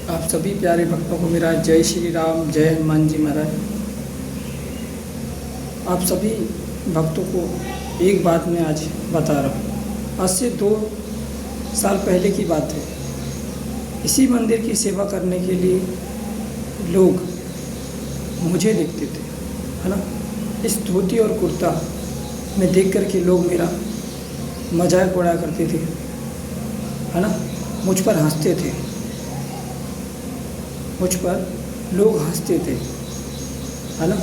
आप सभी प्यारे भक्तों को मेरा जय श्री राम, जय हनुमान जी महाराज। आप सभी भक्तों को एक बात मैं आज बता रहा हूँ। आज से 2 साल पहले की बात है। इसी मंदिर की सेवा करने के लिए लोग मुझे देखते थे, है ना। इस धोती और कुर्ता में देख कर के लोग मेरा मजाक उड़ाया करते थे, है ना। मुझ पर हंसते थे, मुझ पर लोग हंसते थे, है ना।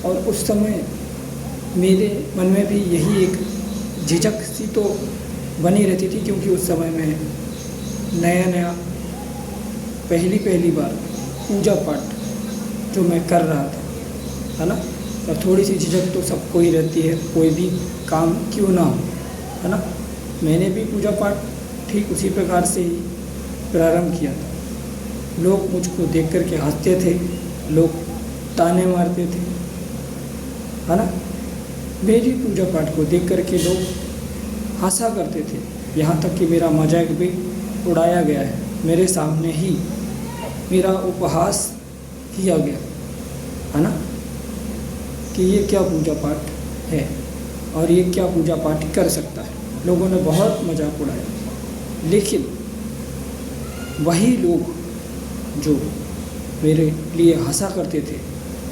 और उस समय मेरे मन में भी यही एक झिझक सी तो बनी रहती थी, क्योंकि उस समय में नया पहली बार पूजा पाठ जो मैं कर रहा था, है ना। और थोड़ी सी झिझक तो सबको ही रहती है, कोई भी काम क्यों ना हो, है ना। मैंने भी पूजा पाठ ठीक उसी प्रकार से ही प्रारंभ किया था। लोग मुझको देख कर के हंसते थे, लोग ताने मारते थे, है ना। मेरी पूजा पाठ को देख कर के लोग हंसा करते थे। यहाँ तक कि मेरा मजाक भी उड़ाया गया है, मेरे सामने ही मेरा उपहास किया गया, है ना, कि ये क्या पूजा पाठ है और ये क्या पूजा पाठ कर सकता है। लोगों ने बहुत मजाक उड़ाया, लेकिन वही लोग जो मेरे लिए हंसा करते थे,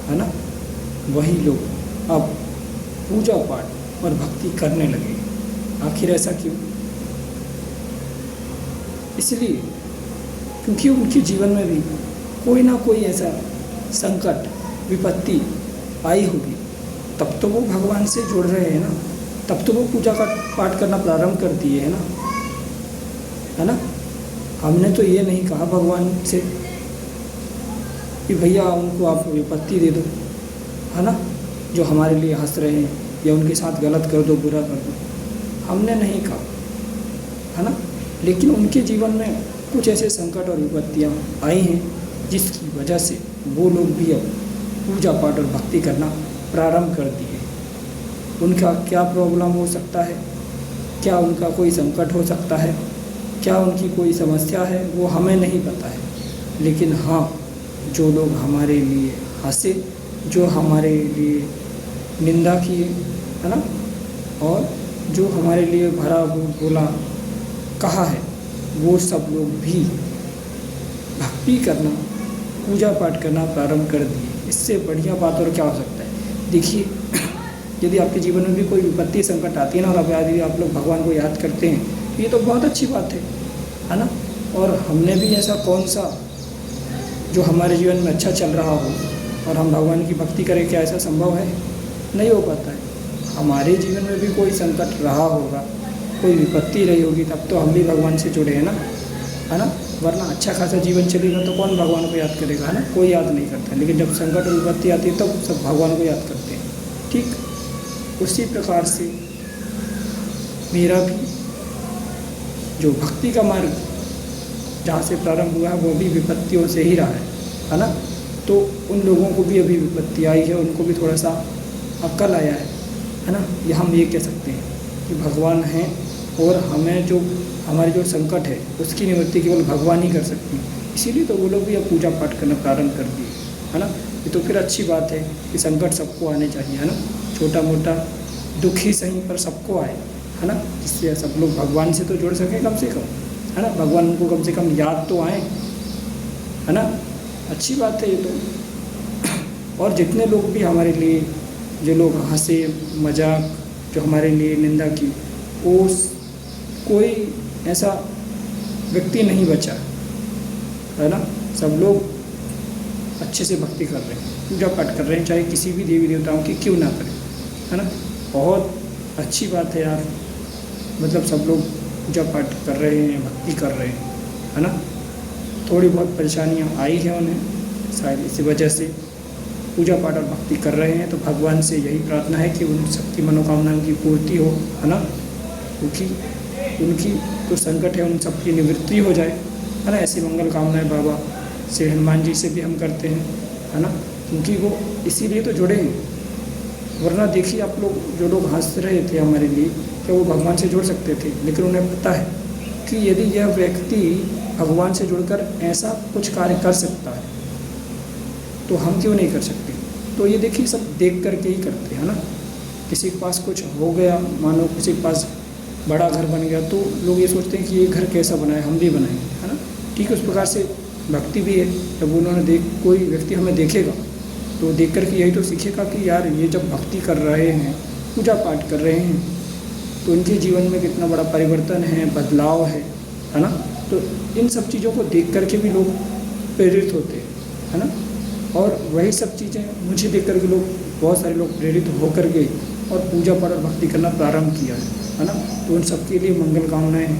है ना, वही लोग अब पूजा पाठ और भक्ति करने लगे। आखिर ऐसा क्यों? इसलिए क्योंकि उनके जीवन में भी कोई ना कोई ऐसा संकट विपत्ति आई होगी, तब तो वो भगवान से जुड़ रहे हैं ना, तब तो वो पूजा का पाठ करना प्रारंभ कर दिए, है ना। हमने तो ये नहीं कहा भगवान से कि भैया उनको आप विपत्ति दे दो, है ना, जो हमारे लिए हंस रहे हैं, या उनके साथ गलत कर दो, बुरा कर दो, हमने नहीं कहा, है ना। लेकिन उनके जीवन में कुछ ऐसे संकट और विपत्तियाँ आई हैं जिसकी वजह से वो लोग भी अब पूजा पाठ और भक्ति करना प्रारंभ कर दिए। उनका क्या प्रॉब्लम हो सकता है, क्या उनका कोई संकट हो सकता है, क्या उनकी कोई समस्या है, वो हमें नहीं पता है। लेकिन हाँ, जो लोग हमारे लिए हंसे, जो हमारे लिए निंदा किए, है ना, और जो हमारे लिए भरा बोला कहा है, वो सब लोग भी भक्ति करना, पूजा पाठ करना प्रारंभ कर दिए। इससे बढ़िया बात और क्या हो सकता है। देखिए, यदि आपके जीवन में भी कोई विपत्ति संकट आती है ना, और यदि आप लोग भगवान को याद करते हैं, तो ये तो बहुत अच्छी बात है ना। और हमने भी ऐसा कौन सा जो हमारे जीवन में अच्छा चल रहा हो और हम भगवान की भक्ति करें, क्या ऐसा संभव है? नहीं हो पाता है। हमारे जीवन में भी कोई संकट रहा होगा, कोई विपत्ति रही होगी, तब तो हम भी भगवान से जुड़े हैं ना, है ना। वरना अच्छा खासा जीवन चलेगा तो कौन भगवान को याद करेगा, है ना, कोई याद नहीं करता। लेकिन जब संकट और विपत्ति आती है तब सब भगवान को याद करते हैं। ठीक उसी प्रकार से मेरा भी जो भक्ति का मार्ग जहाँ से प्रारंभ हुआ है, वो भी विपत्तियों से ही रहा है ना। तो उन लोगों को भी अभी विपत्ति आई है, उनको भी थोड़ा सा अक्ल आया है ना। ये हम ये कह सकते हैं कि भगवान हैं, और हमें जो हमारे जो संकट है उसकी निवृत्ति केवल भगवान ही कर सकते हैं। इसीलिए तो वो लोग भी अब पूजा पाठ करना प्रारंभ कर दिए, है ना। ये तो फिर अच्छी बात है कि संकट सबको आने चाहिए, है ना। छोटा मोटा दुख ही सही, पर सबको आए, है ना, जिससे सब लोग भगवान से तो जुड़ सकें कम से कम, है ना। भगवान को कम से कम याद तो आए, है ना। अच्छी बात है ये तो। और जितने लोग भी हमारे लिए, जो लोग हंसे मजाक, जो हमारे लिए निंदा की, वो कोई ऐसा व्यक्ति नहीं बचा, है ना। सब लोग अच्छे से भक्ति कर रहे हैं, पूजा पाठ कर रहे हैं, चाहे किसी भी देवी देवताओं की क्यों ना करें, है ना। बहुत अच्छी बात है यार, मतलब सब लोग पूजा पाठ कर रहे हैं, भक्ति कर रहे हैं, है ना। थोड़ी बहुत परेशानियाँ आई हैं उन्हें, शायद इसी वजह से पूजा पाठ और भक्ति कर रहे हैं। तो भगवान से यही प्रार्थना है कि उन सबकी मनोकामनाओं की पूर्ति हो, है ना, क्योंकि उनकी जो संकट है उन सब की निवृत्ति हो जाए, है ना। ऐसी मंगल कामनाएं बाबा श्री हनुमान जी से भी हम करते हैं, है ना, क्योंकि वो इसीलिए तो जुड़े हैं। वरना देखिए आप लोग, जो लोग हंस रहे थे हमारे लिए, क्या वो भगवान से जुड़ सकते थे? लेकिन उन्हें पता है कि यदि यह व्यक्ति भगवान से जुड़कर ऐसा कुछ कार्य कर सकता है तो हम क्यों नहीं कर सकते। तो ये देखिए सब देख करके ही करते हैं ना। किसी के पास कुछ हो गया, मानो किसी के पास बड़ा घर बन गया, तो लोग ये सोचते हैं कि ये घर कैसा बना है, हम भी बनाएंगे, है ना। ठीक उस प्रकार से भक्ति भी है। जब उन्होंने कोई व्यक्ति हमें देखेगा तो देख कर के यही तो सीखेगा कि यार ये जब भक्ति कर रहे हैं, पूजा पाठ कर रहे हैं, तो इनके जीवन में कितना बड़ा परिवर्तन है, बदलाव है ना। तो इन सब चीज़ों को देख कर के भी लोग प्रेरित होते हैं, है ना। और वही सब चीज़ें मुझे देख कर के लोग, बहुत सारे लोग प्रेरित होकर के और पूजा पाठ और भक्ति करना प्रारंभ किया है ना। तो उन सबके लिए मंगल कामनाएँ हैं,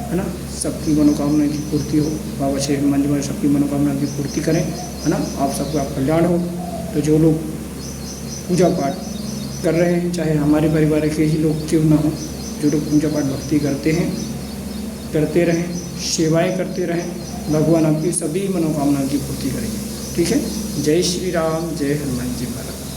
है ना। सबकी मनोकामनाएं की पूर्ति हो, बाबा श्री हनुमान जी सबकी मनोकामना की पूर्ति करें, है ना। आप सबका कल्याण हो। तो जो लोग पूजा पाठ कर रहे हैं, चाहे हमारे परिवार के ही लोग क्यों ना हो, जो लोग पूजा पाठ भक्ति करते हैं, करते रहें, सेवाएं करते रहें, भगवान आपकी सभी मनोकामनाओं की पूर्ति करेंगे। ठीक है। जय श्री राम, जय हनुमान जी महाराज।